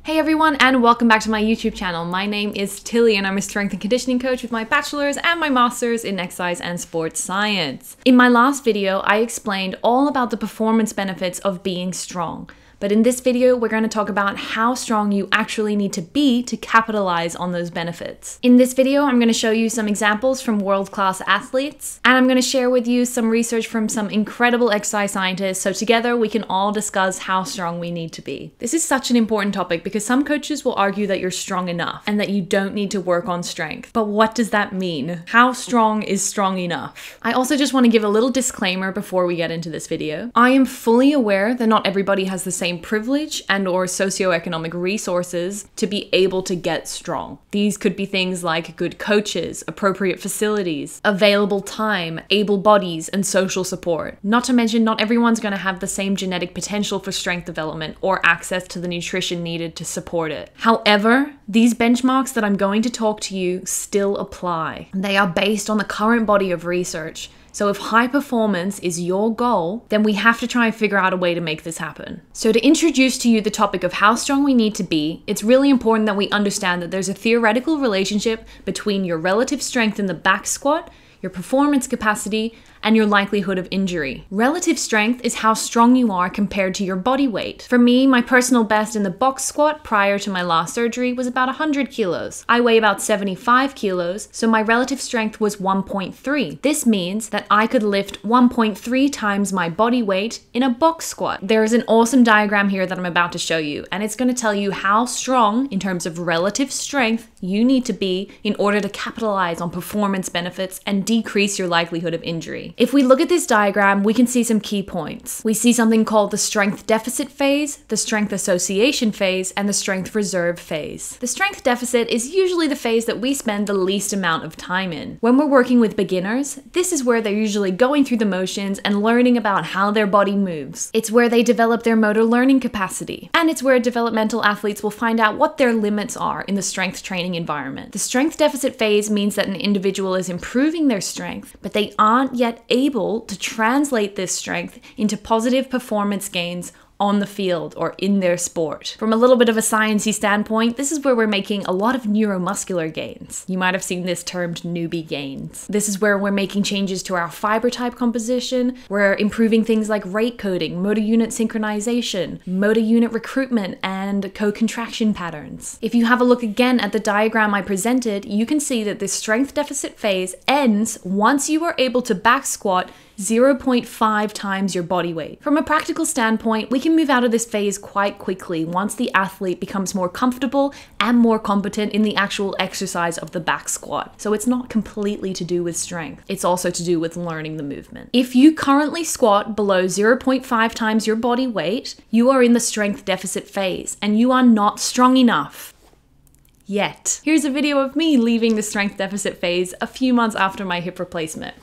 Hey everyone, and welcome back to my YouTube channel. My name is Tilly and I'm a strength and conditioning coach with my bachelor's and my master's in exercise and sports science. In my last video, I explained all about the performance benefits of being strong. But in this video, we're going to talk about how strong you actually need to be to capitalize on those benefits. In this video, I'm going to show you some examples from world-class athletes, and I'm going to share with you some research from some incredible exercise scientists, so together we can all discuss how strong we need to be. This is such an important topic because some coaches will argue that you're strong enough and that you don't need to work on strength. But what does that mean? How strong is strong enough? I also just want to give a little disclaimer before we get into this video. I am fully aware that not everybody has the same privilege and or socioeconomic resources to be able to get strong. These could be things like good coaches, appropriate facilities, available time, able bodies, and social support. Not to mention, not everyone's going to have the same genetic potential for strength development or access to the nutrition needed to support it. However, these benchmarks that I'm going to talk to you still apply. They are based on the current body of research. So if high performance is your goal, then we have to try and figure out a way to make this happen. So to introduce to you the topic of how strong we need to be, it's really important that we understand that there's a theoretical relationship between your relative strength in the back squat, your performance capacity, and your likelihood of injury. Relative strength is how strong you are compared to your body weight. For me, my personal best in the box squat prior to my last surgery was about 100 kilos. I weigh about 75 kilos, so my relative strength was 1.3. This means that I could lift 1.3 times my body weight in a box squat. There is an awesome diagram here that I'm about to show you, and it's going to tell you how strong, in terms of relative strength, you need to be in order to capitalize on performance benefits and decrease your likelihood of injury. If we look at this diagram, we can see some key points. We see something called the strength deficit phase, the strength association phase, and the strength reserve phase. The strength deficit is usually the phase that we spend the least amount of time in. When we're working with beginners, this is where they're usually going through the motions and learning about how their body moves. It's where they develop their motor learning capacity. And it's where developmental athletes will find out what their limits are in the strength training environment. The strength deficit phase means that an individual is improving their strength, but they aren't yet able to translate this strength into positive performance gains on the field or in their sport. From a little bit of a sciencey standpoint, this is where we're making a lot of neuromuscular gains. You might have seen this termed newbie gains. This is where we're making changes to our fiber type composition. We're improving things like rate coding, motor unit synchronization, motor unit recruitment, and co-contraction patterns. If you have a look again at the diagram I presented, you can see that this strength deficit phase ends once you are able to back squat 0.5 times your body weight. From a practical standpoint, we can move out of this phase quite quickly once the athlete becomes more comfortable and more competent in the actual exercise of the back squat. So it's not completely to do with strength. It's also to do with learning the movement. If you currently squat below 0.5 times your body weight, you are in the strength deficit phase and you are not strong enough. Yet. Here's a video of me leaving the strength deficit phase a few months after my hip replacement.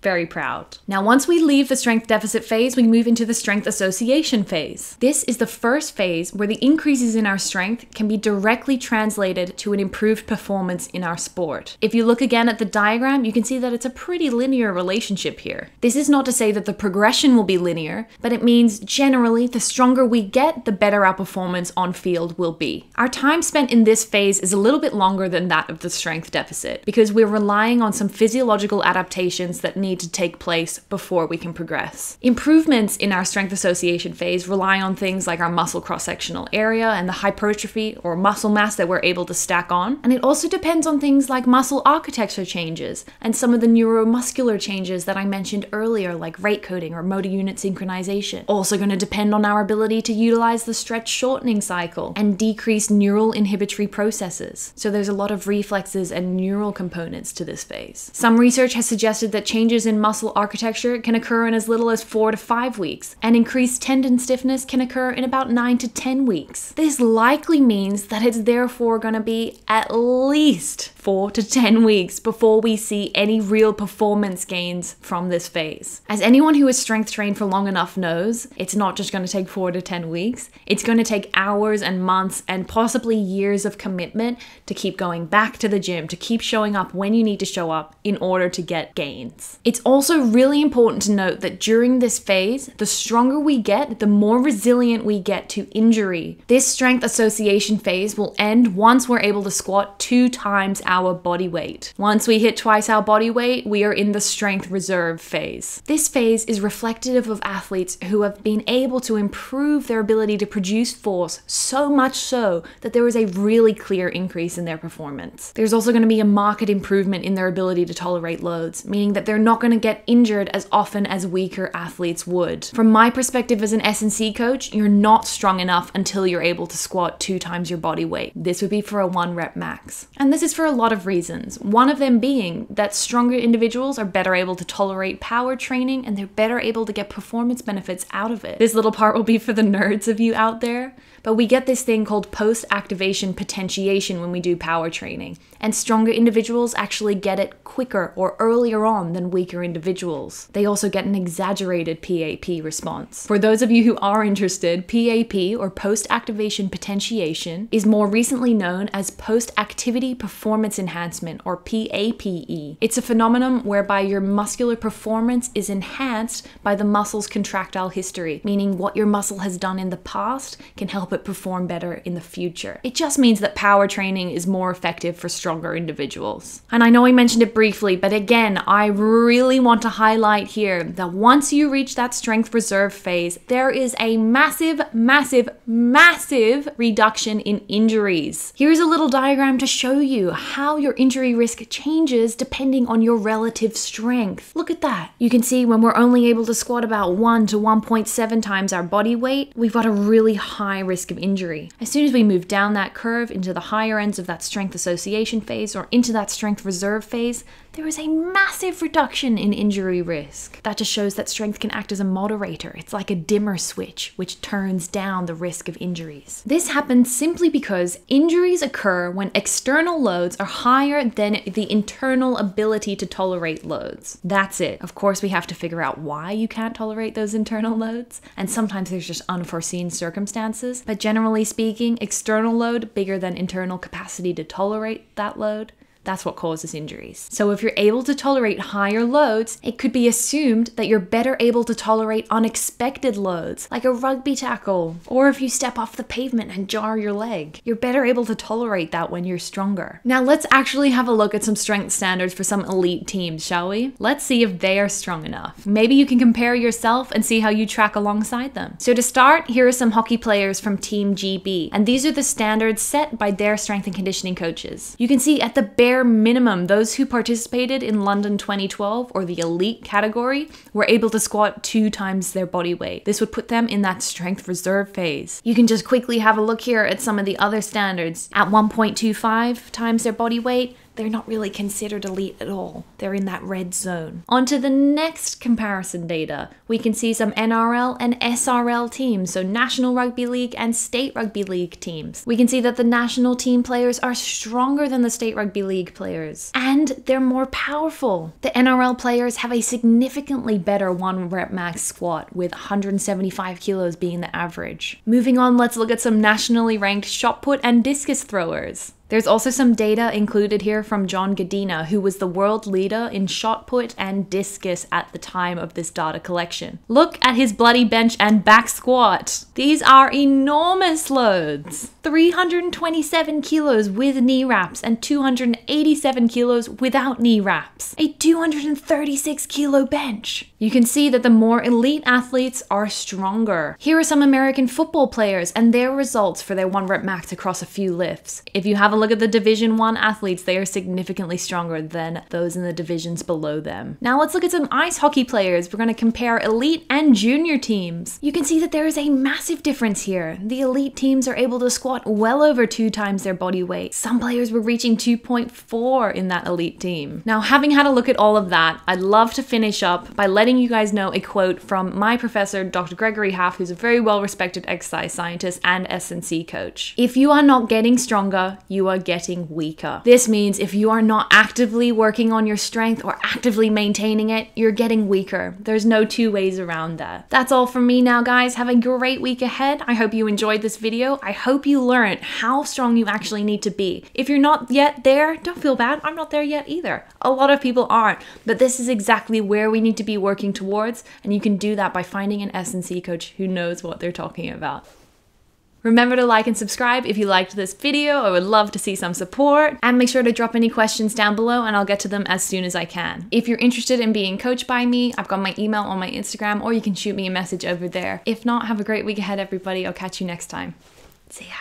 Very proud. Now, once we leave the strength deficit phase, we move into the strength association phase. This is the first phase where the increases in our strength can be directly translated to an improved performance in our sport. If you look again at the diagram, you can see that it's a pretty linear relationship here. This is not to say that the progression will be linear, but it means generally the stronger we get, the better our performance on field will be. Our time spent in this phase is a little bit longer than that of the strength deficit because we're relying on some physiological adaptations that need to take place before we can progress. Improvements in our strength association phase rely on things like our muscle cross-sectional area and the hypertrophy or muscle mass that we're able to stack on. And it also depends on things like muscle architecture changes and some of the neuromuscular changes that I mentioned earlier, like rate coding or motor unit synchronization. Also going to depend on our ability to utilize the stretch shortening cycle and decrease neural inhibitory processes. So there's a lot of reflexes and neural components to this phase. Some research has suggested that changes in muscle architecture can occur in as little as 4 to 5 weeks, and increased tendon stiffness can occur in about 9 to 10 weeks. This likely means that it's therefore going to be at least 4 to 10 weeks before we see any real performance gains from this phase. As anyone who has strength trained for long enough knows, it's not just going to take 4 to 10 weeks. It's going to take hours and months and possibly years of commitment to keep going back to the gym, to keep showing up when you need to show up in order to get gains. It's It's also really important to note that during this phase, the stronger we get, the more resilient we get to injury. This strength association phase will end once we're able to squat 2 times our body weight. Once we hit twice our body weight, we are in the strength reserve phase. This phase is reflective of athletes who have been able to improve their ability to produce force so much so that there is a really clear increase in their performance. There's also going to be a marked improvement in their ability to tolerate loads, meaning that they're not going to get injured as often as weaker athletes would. From my perspective as an S&C coach, you're not strong enough until you're able to squat 2 times your body weight. This would be for a 1 rep max. And this is for a lot of reasons. One of them being that stronger individuals are better able to tolerate power training and they're better able to get performance benefits out of it. This little part will be for the nerds of you out there, but we get this thing called post-activation potentiation when we do power training, and stronger individuals actually get it quicker or earlier on than weaker individuals. They also get an exaggerated PAP response. For those of you who are interested, PAP, or post-activation potentiation, is more recently known as post-activity performance enhancement, or PAPE. It's a phenomenon whereby your muscular performance is enhanced by the muscle's contractile history, meaning what your muscle has done in the past can help it perform better in the future. It just means that power training is more effective for stronger individuals. And I know I mentioned it briefly, but again, I really want to highlight here that once you reach that strength reserve phase, there is a massive, massive, massive reduction in injuries. Here's a little diagram to show you how your injury risk changes depending on your relative strength. Look at that. You can see when we're only able to squat about 1 to 1.7 times our body weight, we've got a really high risk of injury. As soon as we move down that curve into the higher ends of that strength association phase or into that strength reserve phase, there is a massive reduction in injury risk. That just shows that strength can act as a moderator. It's like a dimmer switch, which turns down the risk of injuries. This happens simply because injuries occur when external loads are higher than the internal ability to tolerate loads. That's it. Of course, we have to figure out why you can't tolerate those internal loads, and sometimes there's just unforeseen circumstances. But generally speaking, external load bigger than internal capacity to tolerate that load, that's what causes injuries. So if you're able to tolerate higher loads, it could be assumed that you're better able to tolerate unexpected loads, like a rugby tackle, or if you step off the pavement and jar your leg. You're better able to tolerate that when you're stronger. Now let's actually have a look at some strength standards for some elite teams, shall we? Let's see if they are strong enough. Maybe you can compare yourself and see how you track alongside them. So to start, here are some hockey players from Team GB, and these are the standards set by their strength and conditioning coaches. You can see at the bare minimum, those who participated in London 2012 or the elite category were able to squat 2 times their body weight. This would put them in that strength reserve phase. You can just quickly have a look here at some of the other standards. At 1.25 times their body weight, they're not really considered elite at all. They're in that red zone. On to the next comparison data. We can see some NRL and SRL teams, so National Rugby League and State Rugby League teams. We can see that the national team players are stronger than the State Rugby League players, and they're more powerful. The NRL players have a significantly better 1 rep max squat, with 175 kilos being the average. Moving on, let's look at some nationally ranked shot put and discus throwers. There's also some data included here from John Godina, who was the world leader in shot put and discus at the time of this data collection. Look at his bloody bench and back squat. These are enormous loads. 327 kilos with knee wraps and 287 kilos without knee wraps. A 236 kilo bench. You can see that the more elite athletes are stronger. Here are some American football players and their results for their 1 rep max across a few lifts. If you have a look at the Division 1 athletes, they are significantly stronger than those in the divisions below them. Now let's look at some ice hockey players. We're going to compare elite and junior teams. You can see that there is a massive difference here. The elite teams are able to squat well over 2 times their body weight. Some players were reaching 2.4 in that elite team. Now, having had a look at all of that, I'd love to finish up by letting you guys know a quote from my professor, Dr. Gregory Half, who's a very well-respected exercise scientist and S&C coach. If you are not getting stronger, you are are getting weaker. This means if you are not actively working on your strength or actively maintaining it, you're getting weaker. There's no two ways around that. That's all from me now, guys. Have a great week ahead. I hope you enjoyed this video. I hope you learned how strong you actually need to be. If you're not yet there, don't feel bad. I'm not there yet either. A lot of people aren't, but this is exactly where we need to be working towards, and you can do that by finding an S&C coach who knows what they're talking about. Remember to like and subscribe if you liked this video. I would love to see some support. And make sure to drop any questions down below and I'll get to them as soon as I can. If you're interested in being coached by me, I've got my email on my Instagram, or you can shoot me a message over there. If not, have a great week ahead, everybody. I'll catch you next time. See ya.